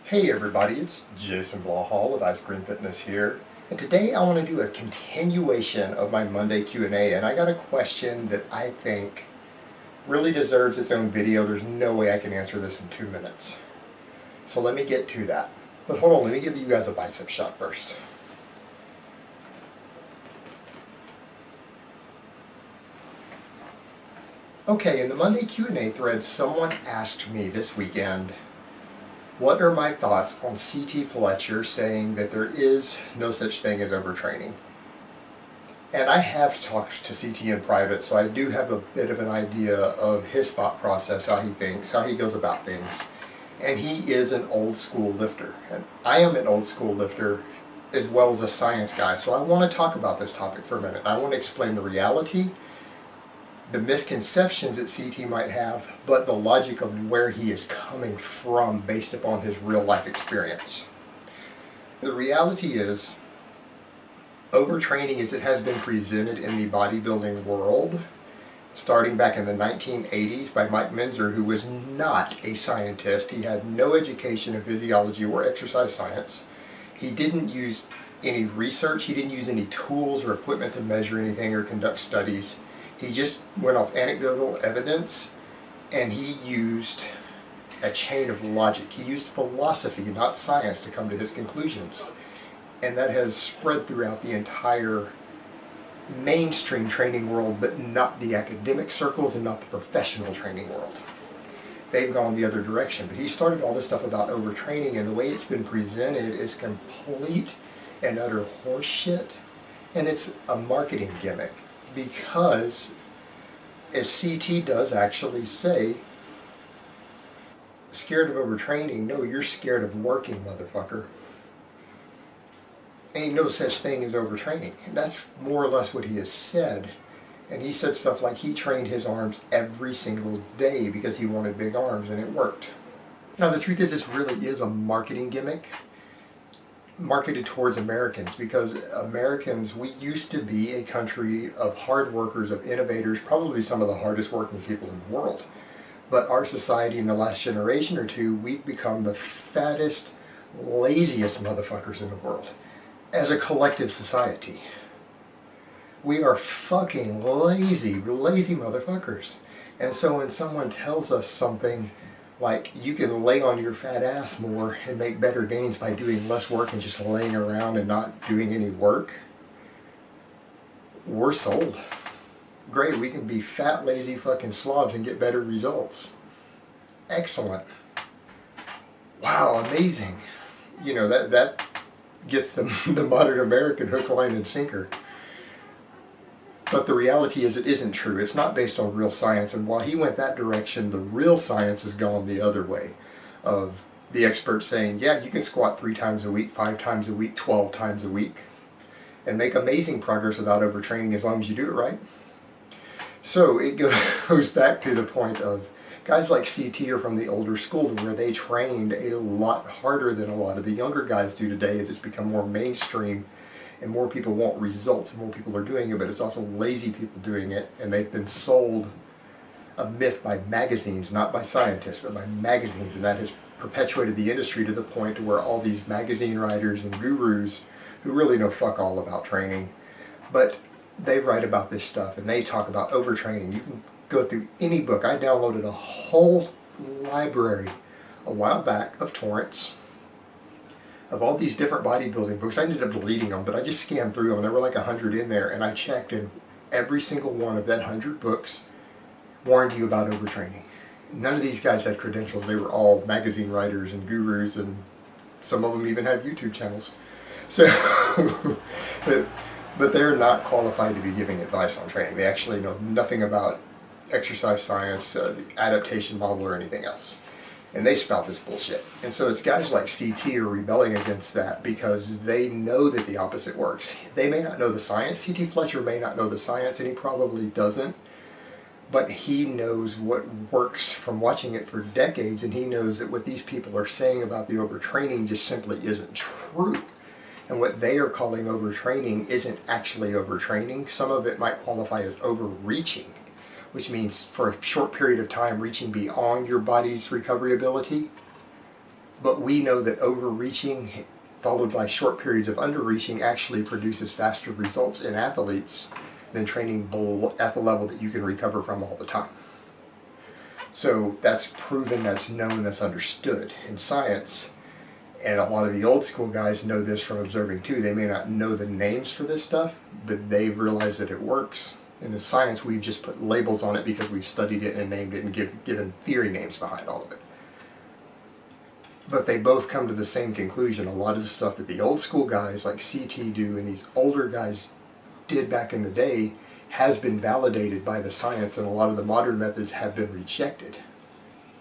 Hey everybody, it's Jason Blaha of Ice Cream Fitness here, and today I want to do a continuation of my Monday Q&A, and I got a question that I think really deserves its own video. There's no way I can answer this in 2 minutes. So let me get to that. But hold on, let me give you guys a bicep shot first. Okay, in the Monday Q&A thread, someone asked me this weekend, what are my thoughts on CT Fletcher saying that there is no such thing as overtraining? And I have talked to CT in private, so I do have a bit of an idea of his thought process, how he thinks, how he goes about things. And he is an old school lifter. And I am an old school lifter as well as a science guy. So I want to talk about this topic for a minute. I want to explain the reality, the misconceptions that CT might have, but the logic of where he is coming from based upon his real life experience. The reality is, overtraining as it has been presented in the bodybuilding world, starting back in the 1980s by Mike Menzer, who was not a scientist. He had no education in physiology or exercise science. He didn't use any research. He didn't use any tools or equipment to measure anything or conduct studies. He just went off anecdotal evidence, and he used a chain of logic. He used philosophy, not science, to come to his conclusions. And that has spread throughout the entire mainstream training world, but not the academic circles and not the professional training world. They've gone the other direction. But he started all this stuff about overtraining, and the way it's been presented is complete and utter horseshit. And it's a marketing gimmick. Because, as CT does actually say, scared of overtraining? No, you're scared of working, motherfucker. Ain't no such thing as overtraining. And that's more or less what he has said. And he said stuff like he trained his arms every single day because he wanted big arms, and it worked. Now the truth is, this really is a marketing gimmick marketed towards Americans, because Americans, we used to be a country of hard workers, of innovators, probably some of the hardest working people in the world. But our society in the last generation or two, we've become the fattest, laziest motherfuckers in the world. As a collective society, we are fucking lazy motherfuckers. And so when someone tells us something like, you can lay on your fat ass more and make better gains by doing less work and just laying around and not doing any work, we're sold. Great, we can be fat, lazy fucking slobs and get better results. Excellent. Wow, amazing. You know, that gets the modern American hook, line, and sinker. But the reality is, it isn't true. It's not based on real science. And while he went that direction, the real science has gone the other way, of the experts saying, yeah, you can squat 3 times a week, 5 times a week, 12 times a week, and make amazing progress without overtraining as long as you do it right. So it goes back to the point of guys like CT are from the older school, to where they trained a lot harder than a lot of the younger guys do today, as it's become more mainstream. And more people want results, and more people are doing it, but it's also lazy people doing it, and they've been sold a myth by magazines, not by scientists, but by magazines, and that has perpetuated the industry to the point to where all these magazine writers and gurus who really know fuck all about training, but they write about this stuff, and they talk about overtraining. You can go through any book. I downloaded a whole library a while back of torrents of all these different bodybuilding books. I ended up deleting them, but I just scanned through them. There were like 100 in there, and I checked, and every single one of that 100 books warned you about overtraining. None of these guys had credentials. They were all magazine writers and gurus, and some of them even have YouTube channels. So, but they're not qualified to be giving advice on training. They actually know nothing about exercise science, the adaptation model, or anything else. And they spout this bullshit. And so it's guys like CT are rebelling against that because they know that the opposite works. They may not know the science. CT Fletcher may not know the science, and he probably doesn't. But he knows what works from watching it for decades, and he knows that what these people are saying about the overtraining just simply isn't true. And what they are calling overtraining isn't actually overtraining. Some of it might qualify as overreaching, which means for a short period of time reaching beyond your body's recovery ability. But we know that overreaching followed by short periods of underreaching actually produces faster results in athletes than training at the level that you can recover from all the time. So that's proven, that's known, that's understood in science. And a lot of the old school guys know this from observing too. They may not know the names for this stuff, but they've realized that it works. In the science, we've just put labels on it because we've studied it and named it and given theory names behind all of it. But they both come to the same conclusion. A lot of the stuff that the old school guys like CT do and these older guys did back in the day has been validated by the science, and a lot of the modern methods have been rejected.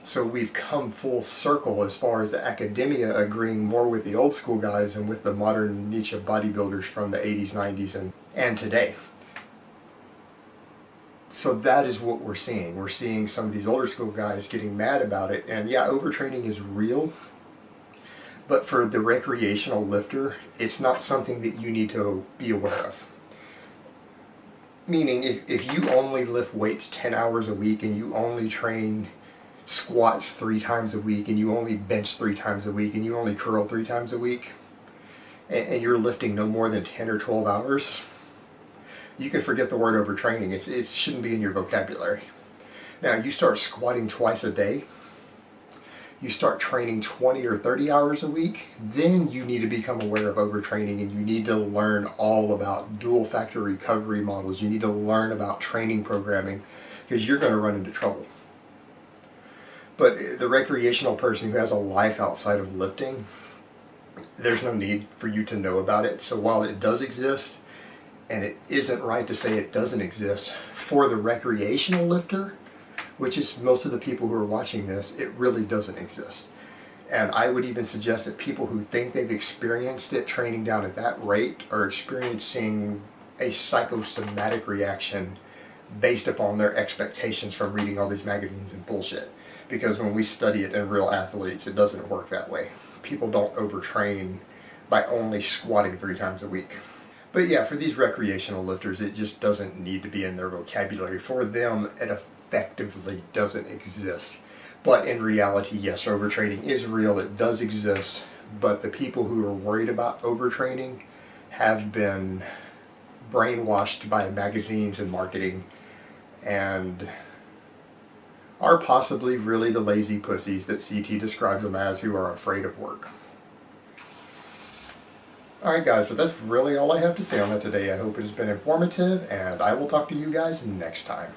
So we've come full circle as far as the academia agreeing more with the old school guys and with the modern niche of bodybuilders from the 80s, 90s, and today. So that is what we're seeing. We're seeing some of these older school guys getting mad about it, and yeah, overtraining is real. But for the recreational lifter, it's not something that you need to be aware of. Meaning, if you only lift weights 10 hours a week and you only train squats 3 times a week and you only bench 3 times a week and you only curl 3 times a week and you're lifting no more than 10 or 12 hours, you can forget the word overtraining. It shouldn't be in your vocabulary. Now, you start squatting twice a day, you start training 20 or 30 hours a week, then you need to become aware of overtraining, and you need to learn all about dual factor recovery models. You need to learn about training programming, because you're going to run into trouble. But the recreational person who has a life outside of lifting, there's no need for you to know about it. So while it does exist, and it isn't right to say it doesn't exist, for the recreational lifter, which is most of the people who are watching this, it really doesn't exist. And I would even suggest that people who think they've experienced it training down at that rate are experiencing a psychosomatic reaction based upon their expectations from reading all these magazines and bullshit. Because when we study it in real athletes, it doesn't work that way. People don't overtrain by only squatting 3 times a week. But yeah, for these recreational lifters, it just doesn't need to be in their vocabulary. For them, it effectively doesn't exist. But in reality, yes, overtraining is real, it does exist, but the people who are worried about overtraining have been brainwashed by magazines and marketing, and are possibly really the lazy pussies that CT describes them as, who are afraid of work. Alright guys, but that's really all I have to say on that today. I hope it has been informative, and I will talk to you guys next time.